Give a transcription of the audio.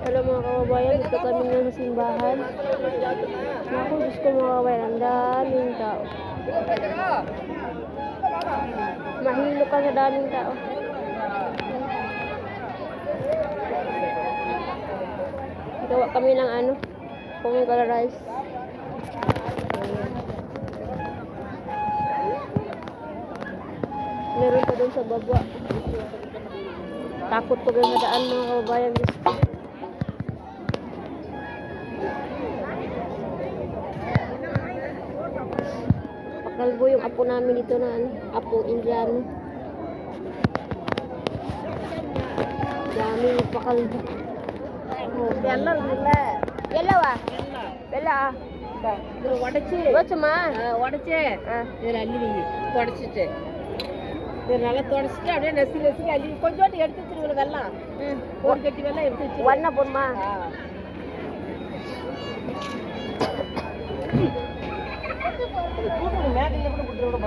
Hello mga kababayan, dito kami ngayon sa simbahan. Naku, Diyos ko mga kababayan, ang daming tao. Mahilo ka sa daming tao. Gawa kami ng pumungkala rice. Meron pa doon sa baba. Takot ko sa daan mga kababayan. Diyos ko. Pakalbo yung apo namin dito na apo Indiano. Dami yung pakalbo. Yellow உடச்சி வச்சுமா உடச்சி இதில் அள்ளி வை தொடச்சிட்டு இதை நல்லா தொடச்சிட்டு அப்படியே Nessie Nessie அள்ளி கொஞ்சோண்டு எடுத்து வச்சிருக்கல வெள்ளம் ஒரு கட்டி வெள்ளம் எடுத்து வச்சு வண்ண போடுமா மேலே கூட